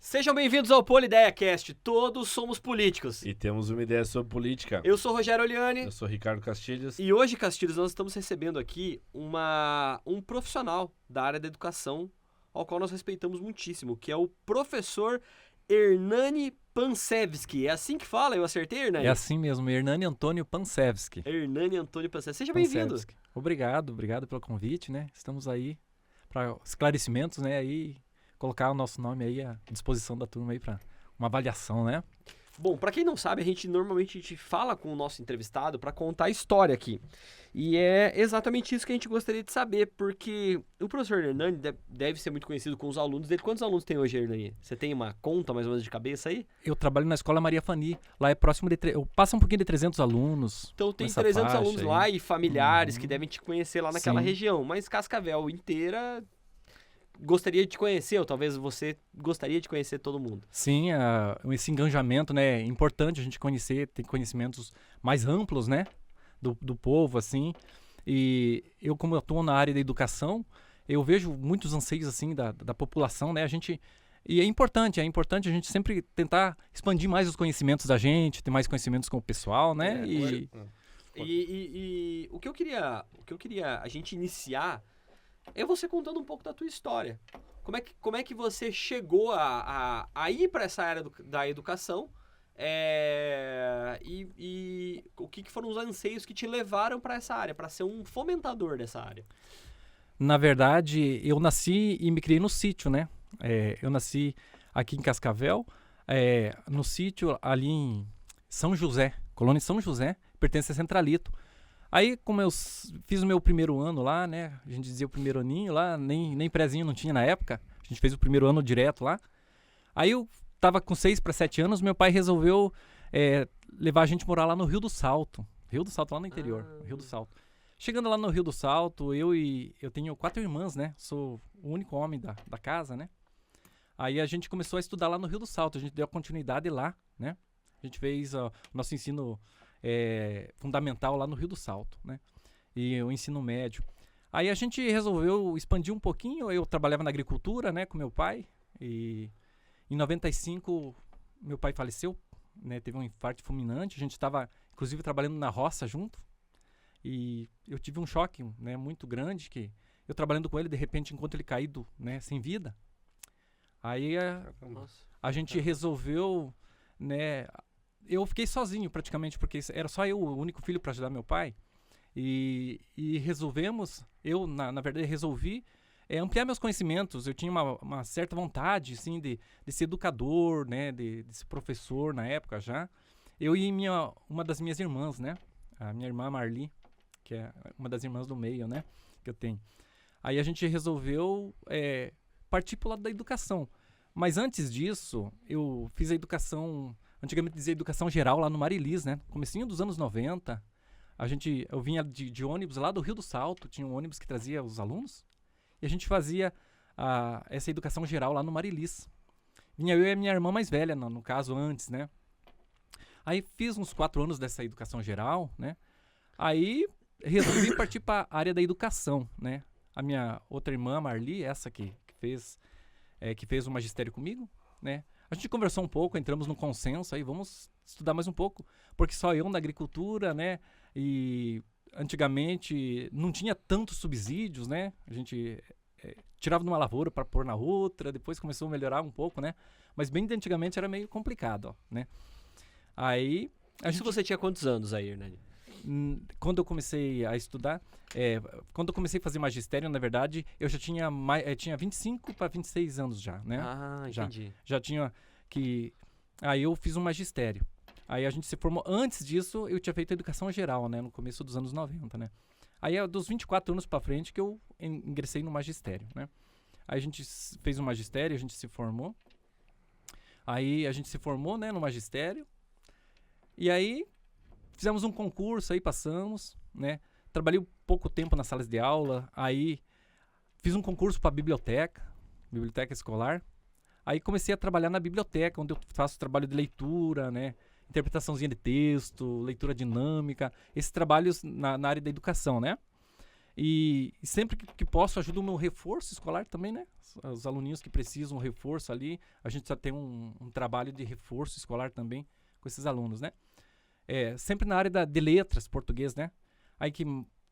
Sejam bem-vindos ao PolideiaCast. Todos somos políticos. E temos uma ideia sobre política. Eu sou Rogério Oliani. Eu sou Ricardo Castilhos. E hoje, Castilhos, nós estamos recebendo aqui um profissional da área da educação, ao qual nós respeitamos muitíssimo, que é o professor Hernani Pansevski. É assim que fala? Eu acertei, Hernani? É assim mesmo, Hernani Antônio Pansevski. Hernani Antônio Pansevski. Seja bem-vindo. Obrigado pelo convite, né? Estamos aí para esclarecimentos, né? Aí colocar o nosso nome aí à disposição da turma aí para uma avaliação, né? Bom, para quem não sabe, normalmente a gente fala com o nosso entrevistado para contar a história aqui. E é exatamente isso que a gente gostaria de saber, porque o professor Hernani deve ser muito conhecido com os alunos dele. Quantos alunos tem hoje, Hernani? Você tem uma conta mais ou menos de cabeça aí? Eu trabalho na Escola Maria Fani, lá é próximo de... Passa um pouquinho de 300 alunos. Então tem 300 alunos aí lá e familiares que devem te conhecer lá naquela Sim. região. Mas Cascavel inteira gostaria de te conhecer, ou talvez você gostaria de conhecer todo mundo. Sim, esse engajamento, né? É importante a gente conhecer, ter conhecimentos mais amplos, né? Do povo, assim. E eu, como atuo na área da educação, eu vejo muitos anseios, assim, da população, né? E é importante a gente sempre tentar expandir mais os conhecimentos da gente, ter mais conhecimentos com o pessoal, né? E o que eu queria a gente iniciar é você contando um pouco da tua história. Como é que você chegou a ir para essa área da educação? E o que foram os anseios que te levaram para essa área, para ser um fomentador dessa área? Na verdade, eu nasci e me criei no sítio, né? Eu nasci aqui em Cascavel, no sítio ali em São José, colônia São José, pertence a Centralito. Aí, como eu fiz o meu primeiro ano lá, né? A gente dizia o primeiro aninho lá, nem prézinho não tinha na época. A gente fez o primeiro ano direto lá. Aí eu tava com 6 para 7 anos, meu pai resolveu levar a gente morar lá no Rio do Salto. Rio do Salto, lá no interior, Rio do Salto. Chegando lá no Rio do Salto, eu tenho 4 irmãs, né? Sou o único homem da casa, né? Aí a gente começou a estudar lá no Rio do Salto, a gente deu continuidade lá, né? A gente fez o nosso ensino fundamental lá no Rio do Salto, né? E o ensino médio. Aí a gente resolveu expandir um pouquinho, eu trabalhava na agricultura, né? Com meu pai, e em 95 meu pai faleceu, né? Teve um infarto fulminante, a gente estava inclusive trabalhando na roça junto, e eu tive um choque, né? Muito grande, que eu trabalhando com ele, de repente encontro ele caído, né? Sem vida. Aí a gente resolveu, né? Eu fiquei sozinho praticamente, porque era só eu, o único filho, para ajudar meu pai. E resolvemos, na verdade resolvi ampliar meus conhecimentos. Eu tinha uma certa vontade, assim, de ser educador, né, de ser professor na época já. Eu e uma das minhas irmãs, né, a minha irmã Marli, que é uma das irmãs do meio, né, que eu tenho. Aí a gente resolveu partir pro lado da educação. Mas antes disso, eu fiz a educação... Antigamente dizia educação geral lá no Marilis, né? Comecinho dos anos 90. Eu vinha de ônibus lá do Rio do Salto, tinha um ônibus que trazia os alunos, e a gente fazia essa educação geral lá no Marilis. Vinha eu e a minha irmã mais velha, no caso, antes, né? Aí fiz uns 4 anos dessa educação geral, né? Aí resolvi partir para a área da educação, né? A minha outra irmã, Marli, essa que fez o magistério comigo, né? A gente conversou um pouco, entramos num consenso aí, vamos estudar mais um pouco, porque só eu na agricultura, né, e antigamente não tinha tantos subsídios, né, a gente tirava de uma lavoura para pôr na outra, depois começou a melhorar um pouco, né, mas bem de antigamente era meio complicado, ó, né. Aí... Você tinha quantos anos aí, Hernani? Quando eu comecei a estudar, quando eu comecei a fazer magistério, na verdade, eu já tinha tinha 25 para 26 anos já, né? Ah, entendi. Já tinha que... Aí eu fiz um magistério. Aí a gente se formou. Antes disso, eu tinha feito educação geral, né? No começo dos anos 90, né? Aí é dos 24 anos para frente que eu ingressei no magistério, né? Aí a gente fez um magistério, a gente se formou. Aí a gente se formou, né, no magistério. E aí... Fizemos um concurso, aí passamos, né? Trabalhei pouco tempo nas salas de aula, aí fiz um concurso para biblioteca escolar. Aí comecei a trabalhar na biblioteca, onde eu faço trabalho de leitura, né? Interpretaçãozinha de texto, leitura dinâmica, esses trabalhos na área da educação, né? E sempre que posso ajudo no reforço escolar também, né? Os aluninhos que precisam reforço ali, a gente já tem um trabalho de reforço escolar também com esses alunos, né? Sempre na área de letras, português, né? Aí que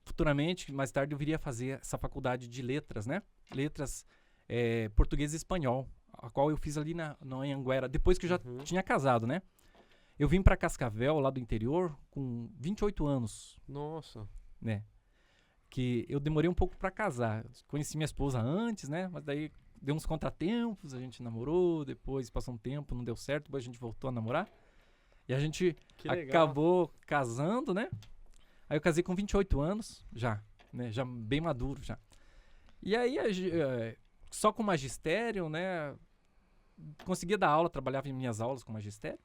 futuramente, mais tarde, eu viria a fazer essa faculdade de letras, né? Letras português e espanhol, a qual eu fiz ali na Anhanguera, depois que eu já tinha casado, né? Eu vim para Cascavel, lá do interior, com 28 anos, Nossa. né? Que eu demorei um pouco para casar. Conheci minha esposa antes, né? Mas daí deu uns contratempos, a gente namorou, depois passou um tempo, não deu certo, depois a gente voltou a namorar. E a gente Que legal. acabou casando, né? Aí eu casei com 28 anos, já, né? Já bem maduro, já. E aí, só com magistério, né? Conseguia dar aula, trabalhava em minhas aulas com magistério.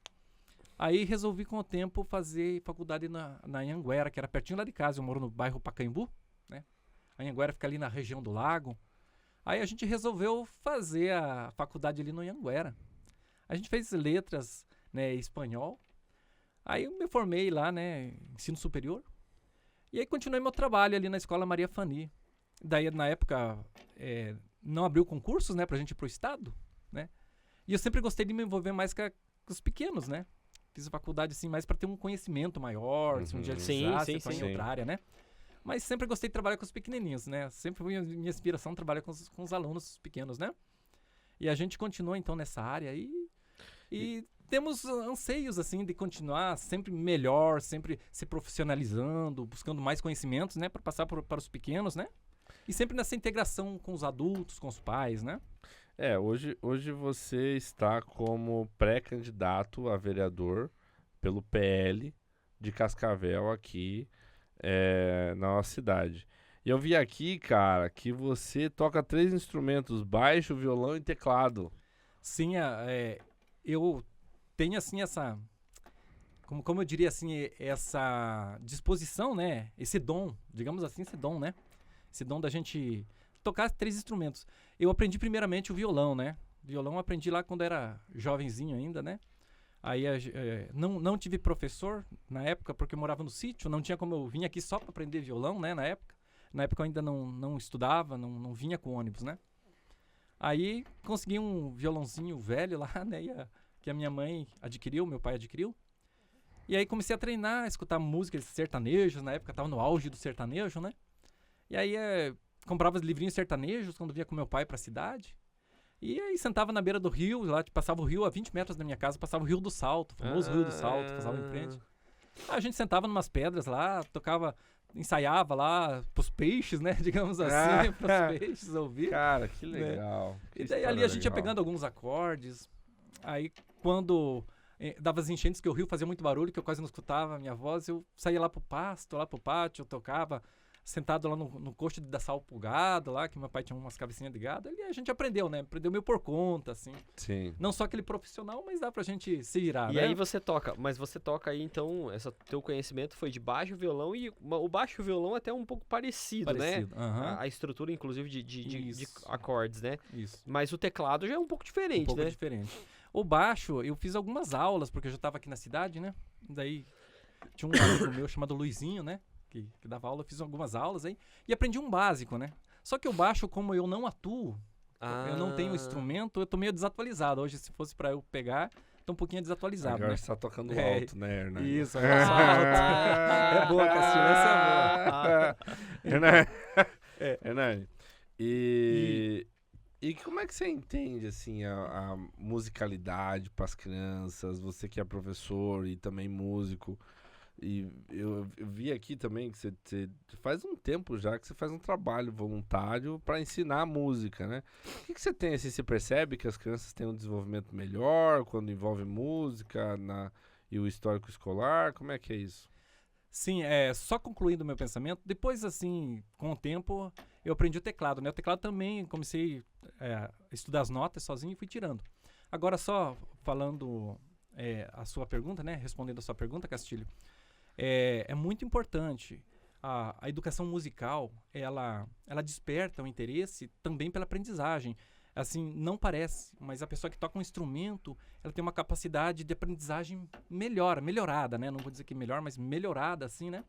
Aí resolvi com o tempo fazer faculdade na Anhanguera, que era pertinho lá de casa. Eu moro no bairro Pacaembu, né? A Anhanguera fica ali na região do lago. Aí a gente resolveu fazer a faculdade ali no Anhanguera. A gente fez letras, né, espanhol. Aí eu me formei lá, né, ensino superior. E aí continuei meu trabalho ali na Escola Maria Fanny. Daí, na época, não abriu concursos, né, pra gente ir pro estado, né? E eu sempre gostei de me envolver mais com os pequenos, né? Fiz a faculdade, assim, mais para ter um conhecimento maior, se um dia precisasse, eu tô em outra área, né? Mas sempre gostei de trabalhar com os pequenininhos, né? Sempre foi a minha inspiração trabalhar com os alunos pequenos, né? E a gente continua, então, nessa área aí. E temos anseios, assim, de continuar sempre melhor, sempre se profissionalizando, buscando mais conhecimentos, né? Para passar para os pequenos, né? E sempre nessa integração com os adultos, com os pais, né? Hoje você está como pré-candidato a vereador pelo PL de Cascavel aqui na nossa cidade. E eu vi aqui, cara, que você toca 3 instrumentos, baixo, violão e teclado. Sim, eu tenho, assim, essa... Como eu diria, assim, essa disposição, né? Esse dom, digamos assim, esse dom, né? Esse dom da gente tocar 3 instrumentos. Eu aprendi primeiramente o violão, né? Violão eu aprendi lá quando era jovenzinho ainda, né? Aí não tive professor na época, porque eu morava no sítio, não tinha como eu vir aqui só para aprender violão, né? Na época eu ainda não estudava, não vinha com ônibus, né? Aí consegui um violãozinho velho lá, né? Que a minha mãe adquiriu, meu pai adquiriu. E aí comecei a treinar, a escutar músicas sertanejos, na época tava no auge do sertanejo, né? E aí comprava os livrinhos sertanejos quando vinha com meu pai pra cidade. E aí sentava na beira do rio, lá passava o rio a 20 metros da minha casa, passava o Rio do Salto, o famoso Rio do Salto, passava em frente. Aí a gente sentava numas pedras lá, tocava, ensaiava lá pros peixes, né? Digamos assim, pros peixes ouvir. Cara, que legal. Né? Que E daí ali a gente ia legal. pegando alguns acordes. Aí quando dava as enchentes que o rio fazia muito barulho, que eu quase não escutava a minha voz, eu saía lá pro pasto, lá pro pátio, eu tocava sentado lá no coxo de dar sal pro gado lá, que meu pai tinha umas cabecinhas de gado, e a gente aprendeu, né? Aprendeu meio por conta, assim. Sim. Não só aquele profissional, mas dá pra gente se virar, E né? aí você toca, mas você toca aí, então, teu conhecimento foi de baixo violão e o baixo violão é até um pouco parecido, né? aham. A estrutura, inclusive, de Isso. acordes, né? Isso. Mas o teclado já é um pouco diferente, Um pouco né? diferente. O baixo, eu fiz algumas aulas, porque eu já tava aqui na cidade, né? Daí tinha um amigo meu chamado Luizinho, né? Que dava aula, eu fiz algumas aulas aí e aprendi um básico, né? Só que o baixo, como eu não atuo, eu não tenho instrumento, eu tô meio desatualizado. Hoje, se fosse pra eu pegar, tô um pouquinho desatualizado, Agora né? você tá tocando É, alto, né, Hernani? Isso, eu faço alto. É boa, Castilho, essa é boa. Hernani, e como é que você entende, assim, a musicalidade para as crianças? Você que é professor e também músico. E eu vi aqui também que você faz um tempo já que você faz um trabalho voluntário para ensinar música, né? O que você tem, assim, você percebe que as crianças têm um desenvolvimento melhor quando envolve música e o histórico escolar? Como é que é isso? Sim, só concluindo o meu pensamento, depois, assim, com o tempo, eu aprendi o teclado, né? O teclado também, comecei a estudar as notas sozinho e fui tirando. Agora, só falando a sua pergunta, né? Respondendo a sua pergunta, Castilho, é muito importante. A educação musical, ela desperta o interesse também pela aprendizagem. Assim, não parece, mas a pessoa que toca um instrumento, ela tem uma capacidade de aprendizagem melhorada, né? Não vou dizer que melhor, mas melhorada, assim, né?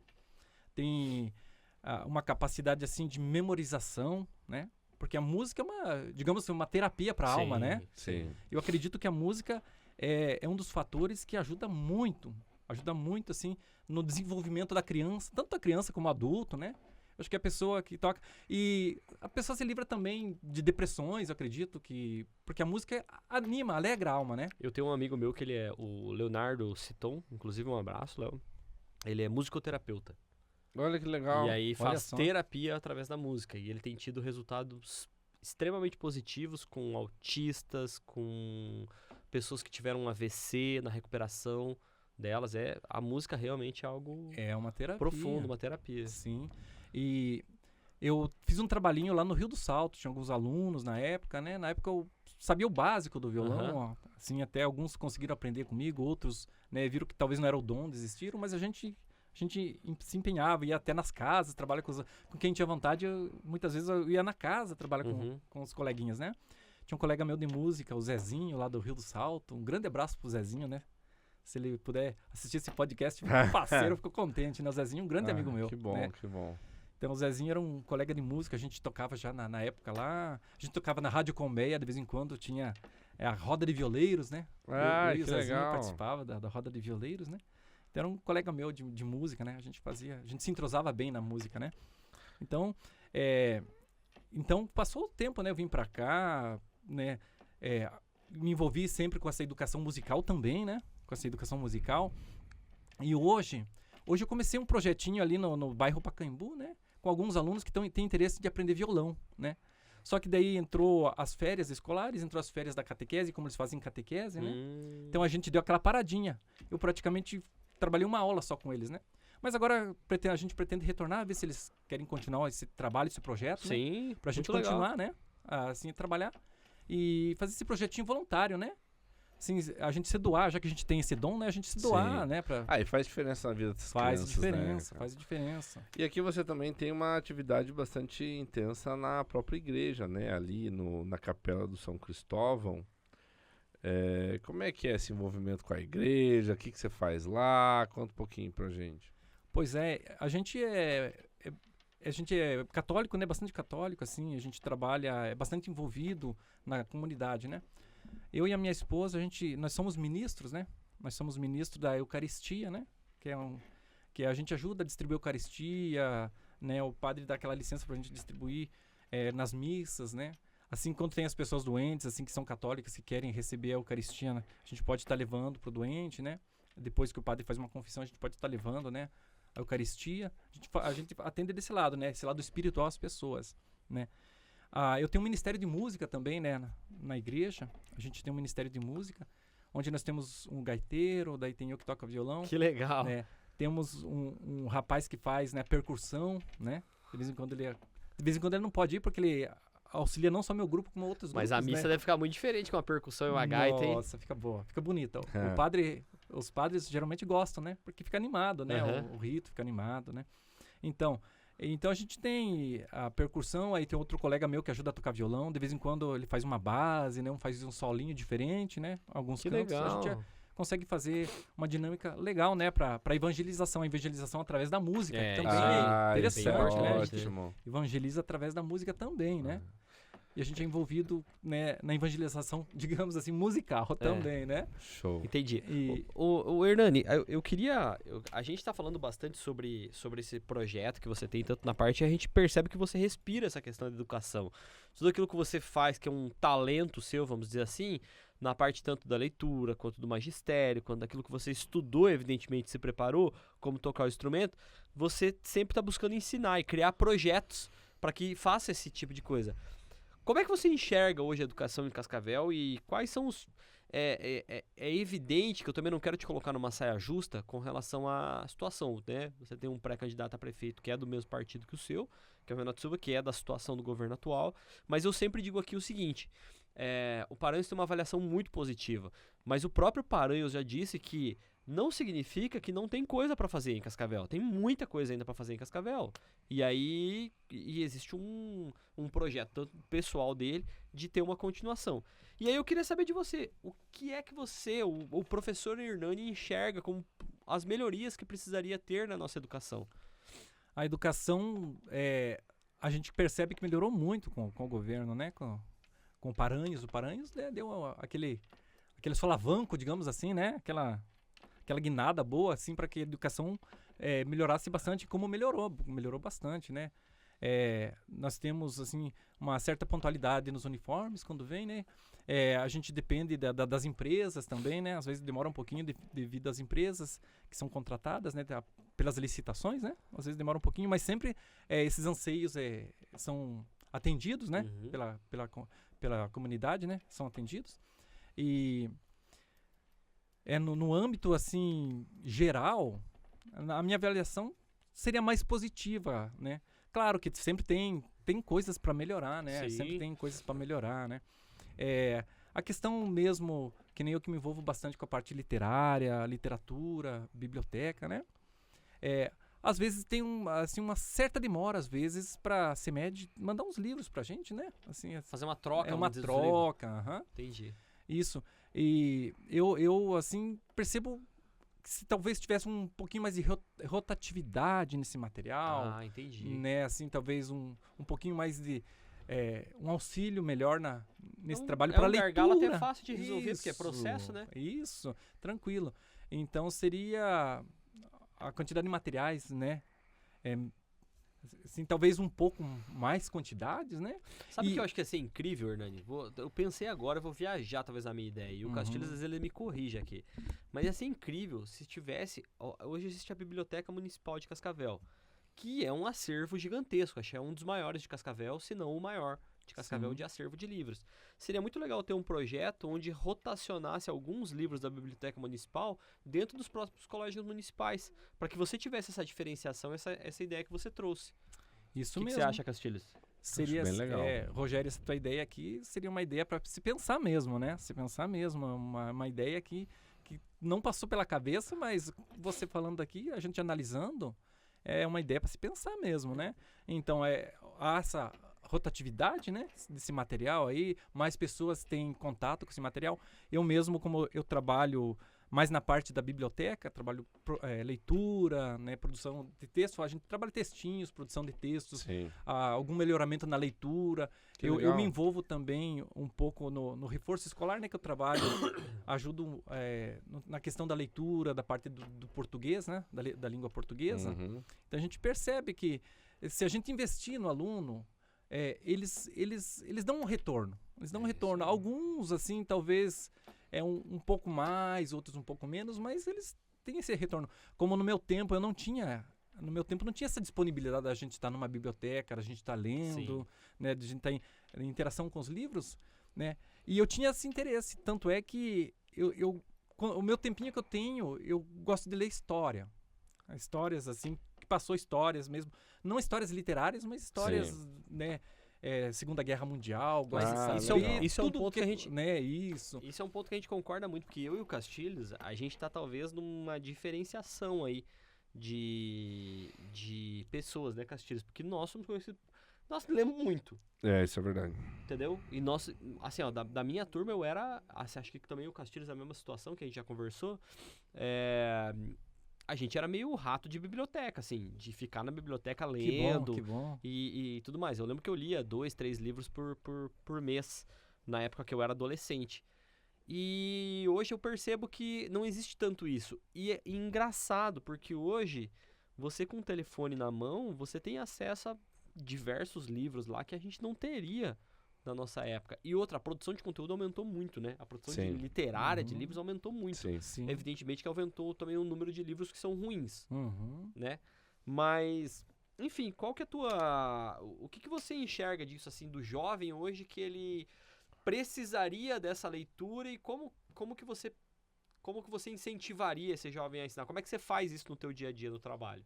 uma capacidade assim de memorização, né? Porque a música é uma, digamos assim, uma terapia para a alma, né? Sim. Eu acredito que a música é um dos fatores que ajuda muito assim no desenvolvimento da criança, tanto a criança como o adulto, né? Eu acho que a pessoa que toca e a pessoa se livra também de depressões, eu acredito que porque a música anima, alegra a alma, né? Eu tenho um amigo meu que ele é o Leonardo Citon, inclusive um abraço, Léo. Ele é musicoterapeuta. Olha que legal. E aí faz só. terapia através da música. E ele tem tido resultados extremamente positivos com autistas, com pessoas que tiveram um AVC na recuperação delas. A música realmente é algo É uma terapia. profundo, uma terapia. Sim. E eu fiz um trabalhinho lá no Rio do Salto, tinha alguns alunos na época, né? Na época eu sabia o básico do violão, ó, assim, até alguns conseguiram aprender comigo, outros, né, viram que talvez não era o dom, desistiram, mas a gente se empenhava, ia até nas casas, trabalha com quem tinha vontade, muitas vezes eu ia na casa trabalhar com os coleguinhas, né? Tinha um colega meu de música, o Zezinho, lá do Rio do Salto, um grande abraço pro Zezinho, né? Se ele puder assistir esse podcast, parceiro, eu fico contente, né? O Zezinho, um grande amigo meu. Que bom, né? que bom. Então o Zezinho era um colega de música, a gente tocava já na época lá, a gente tocava na Rádio Colmeia, de vez em quando tinha a roda de violeiros, né? Eu e Que o Zezinho legal. participava da roda de violeiros, né? Então era um colega meu de música, né? A gente se entrosava bem na música, né? Então, então passou o tempo, né? Eu vim pra cá, né? Me envolvi sempre com essa educação musical também, né? Com essa educação musical. E hoje eu comecei um projetinho ali no bairro Pacaembu, né? Com alguns alunos que têm interesse de aprender violão, né? Só que daí entrou as férias escolares, entrou as férias da catequese, como eles fazem catequese, né? Então a gente deu aquela paradinha. Eu praticamente trabalhei uma aula só com eles, né? Mas agora a gente pretende retornar, ver se eles querem continuar esse trabalho, esse projeto, né? Sim, Pra gente muito continuar, legal. né? Assim, trabalhar e fazer esse projetinho voluntário, né? Assim, a gente se doar, já que a gente tem esse dom, né? A gente se doar, Sim. né? E faz diferença na vida das Faz crianças, diferença, né? faz diferença. E aqui você também tem uma atividade bastante intensa na própria igreja, né? Ali na Capela do São Cristóvão. Como é que é esse envolvimento com a igreja? O que você faz lá? Conta um pouquinho pra gente. Pois é, a gente é católico, né? Bastante católico, assim. A gente trabalha, é bastante envolvido na comunidade, né? Eu e a minha esposa, nós somos ministros, né? Nós somos ministros da Eucaristia, né? Que a gente ajuda a distribuir a Eucaristia, né? O padre dá aquela licença pra gente distribuir nas missas, né? Assim, quando tem as pessoas doentes, assim, que são católicas, que querem receber a Eucaristia, né? A gente pode estar levando pro doente, né? Depois que o padre faz uma confissão, a gente pode estar levando, né? A Eucaristia. A gente atende desse lado, né? Esse lado espiritual às pessoas, né? Eu tenho um ministério de música também, né? Na igreja. A gente tem um ministério de música, onde nós temos um gaiteiro, daí tem eu que toco violão. Que legal. Né? Temos um rapaz que faz, né, percussão, né? De vez em quando ele não pode ir porque ele auxilia não só meu grupo, como outros Mas grupos, a missa né? deve ficar muito diferente com a percussão e uma gaita, hein? Nossa, fica boa, fica bonita. Os padres geralmente gostam, né? Porque fica animado, né? O rito fica animado, né? Então a gente tem a percussão, aí tem outro colega meu que ajuda a tocar violão, de vez em quando ele faz uma base, né? Faz um solinho diferente, né? Alguns Que cantos. legal. A gente consegue fazer uma dinâmica legal, né? Pra evangelização. A evangelização através da música, que também é isso interessante, é né? A gente ótimo. evangeliza através da música também, né? E a gente é envolvido, né, na evangelização, digamos assim, musical também, né? Show. Entendi. E- O Hernani, eu queria... a gente tá falando bastante sobre esse projeto que você tem, tanto na parte, e a gente percebe que você respira essa questão da educação. Tudo aquilo que você faz, que é um talento seu, vamos dizer assim, na parte tanto da leitura, quanto do magistério, quanto daquilo que você estudou, evidentemente, se preparou, como tocar o instrumento, você sempre tá buscando ensinar e criar projetos para que faça esse tipo de coisa. Como é que você enxerga hoje a educação em Cascavel e quais são os... É evidente que eu também não quero te colocar numa saia justa com relação à situação, né? Você tem um pré-candidato a prefeito que é do mesmo partido que o seu, que é o Renato Silva, que é da situação do governo atual, mas eu sempre digo aqui o seguinte, o Paranhos tem uma avaliação muito positiva, mas o próprio Paranhos já disse que não significa que não tem coisa para fazer em Cascavel. Tem muita coisa ainda para fazer em Cascavel. E aí existe um projeto tanto pessoal dele de ter uma continuação. E aí eu queria saber de você, o que é que você, o professor Hernani, enxerga como as melhorias que precisaria ter na nossa educação? a educação, a gente percebe que melhorou muito com o governo, né? Com o Paranhos. O Paranhos, né, deu aquele solavanco, digamos assim, né? Aquela guinada boa, assim, para que a educação melhorasse bastante, como melhorou bastante, né? Nós temos, assim, uma certa pontualidade nos uniformes quando vem, né? A gente depende das empresas também, né? Às vezes demora um pouquinho devido às empresas que são contratadas, né? Pelas licitações, né? Às vezes demora um pouquinho, mas sempre esses anseios são atendidos, né? Pela comunidade, né? São atendidos. E no âmbito, assim, geral, a minha avaliação seria mais positiva, né? Claro que sempre tem coisas para melhorar, né? Sim. Sempre tem coisas para melhorar, né? A questão mesmo, que nem eu que me envolvo bastante com a parte literária, literatura, biblioteca, né? Às vezes tem uma certa demora, às vezes, para a CEMED mandar uns livros pra gente, né? Assim, Fazer uma troca. uma vamos dizer, dos livros. troca, Entendi. isso. E eu assim, percebo que se talvez tivesse um pouquinho mais de rotatividade nesse material, Entendi. né? Assim, talvez um pouquinho mais de um auxílio melhor nesse trabalho para leitura. gargalo até fácil de resolver, porque é processo, né? Isso, tranquilo. Então seria a quantidade de materiais, né? Assim, talvez um pouco mais quantidades, né? Sabe o que eu acho que ia ser incrível, Hernani? Eu pensei agora, eu vou viajar talvez na minha ideia. E o Castilhos, às vezes, ele me corrige aqui. Mas ia ser incrível se tivesse... Hoje existe a Biblioteca Municipal de Cascavel, que é um acervo gigantesco. Acho que é um dos maiores de Cascavel, se não o maior de Cascavel, de acervo de livros. Seria muito legal ter um projeto onde rotacionasse alguns livros da Biblioteca Municipal dentro dos próximos colégios municipais, para que você tivesse essa diferenciação, essa ideia que você trouxe. Isso O que mesmo. você acha, Castilhos? Seria, Acho bem legal. Rogério, essa tua ideia aqui seria uma ideia para se pensar mesmo, né? Se pensar mesmo, uma ideia que não passou pela cabeça, mas você falando aqui, a gente analisando, é uma ideia para se pensar mesmo, né? Então, há essa rotatividade, né, desse material aí, mais pessoas têm contato com esse material. Eu mesmo, como eu trabalho mais na parte da biblioteca, trabalho leitura, né, produção de texto, a gente trabalha textinhos, produção de textos, algum melhoramento na leitura. Eu me envolvo também um pouco no reforço escolar, né, que eu trabalho, ajudo na questão da leitura, da parte do português, né, da língua portuguesa. Então a gente percebe que se a gente investir no aluno, eles dão um retorno. Eles dão um retorno. Alguns, assim, talvez um pouco mais, outros um pouco menos, mas eles têm esse retorno. Como no meu tempo, eu não tinha... No meu tempo não tinha essa disponibilidade da gente estar numa biblioteca, da gente estar lendo, né, de a gente estar em interação com os livros, né? E eu tinha esse interesse. Tanto é que o meu tempinho que eu tenho, eu gosto de ler história. Histórias, assim, que passou histórias mesmo. Não histórias literárias, mas histórias, né? Segunda Guerra Mundial. Isso é um ponto que a gente... Né, isso é um ponto que a gente concorda muito, porque eu e o Castilhos, a gente tá talvez numa diferenciação aí de pessoas, né, Castilhos? Porque nós somos conhecidos... Nós lemos muito. Isso é verdade. Entendeu? E nós, assim, ó, da minha turma eu era... Assim, acho que também o Castilhos é a mesma situação que a gente já conversou. A gente era meio rato de biblioteca, assim, de ficar na biblioteca lendo. Que bom. E tudo mais. Eu lembro que eu lia 2, 3 livros por mês, na época que eu era adolescente. E hoje eu percebo que não existe tanto isso. E é engraçado, porque hoje, você com o telefone na mão, você tem acesso a diversos livros lá que a gente não teria na nossa época. E outra, a produção de conteúdo aumentou muito, né? A produção literária de livros aumentou muito. Sim. Evidentemente que aumentou também o número de livros que são ruins, né? Mas, enfim, qual que é a tua... O que você enxerga disso, assim, do jovem hoje que ele precisaria dessa leitura e como que você incentivaria esse jovem a ensinar? Como é que você faz isso no teu dia a dia, no trabalho?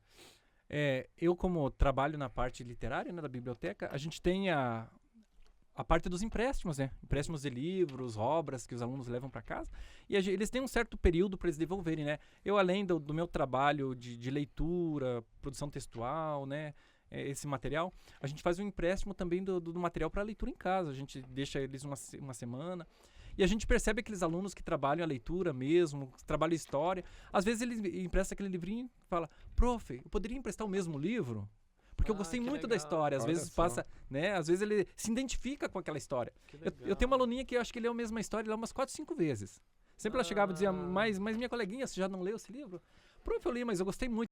Eu, como trabalho na parte literária, né, da biblioteca, a gente tem a parte dos empréstimos, né? Empréstimos de livros, obras que os alunos levam para casa. E eles têm um certo período para eles devolverem, né? Eu, além do meu trabalho de leitura, produção textual, né? Esse material, a gente faz um empréstimo também do material para leitura em casa. A gente deixa eles uma semana. E a gente percebe aqueles alunos que trabalham a leitura mesmo, que trabalham a história. Às vezes ele empresta aquele livrinho e fala, prof, eu poderia emprestar o mesmo livro? Porque eu gostei que muito da legal. história. Às Olha vezes só. passa, né? Às vezes ele se identifica com aquela história. Que Eu tenho uma aluninha que eu acho que leu a mesma história lá umas 4, 5 vezes. Sempre ela chegava e dizia, mas minha coleguinha, você já não leu esse livro? Prof, eu li, mas eu gostei muito.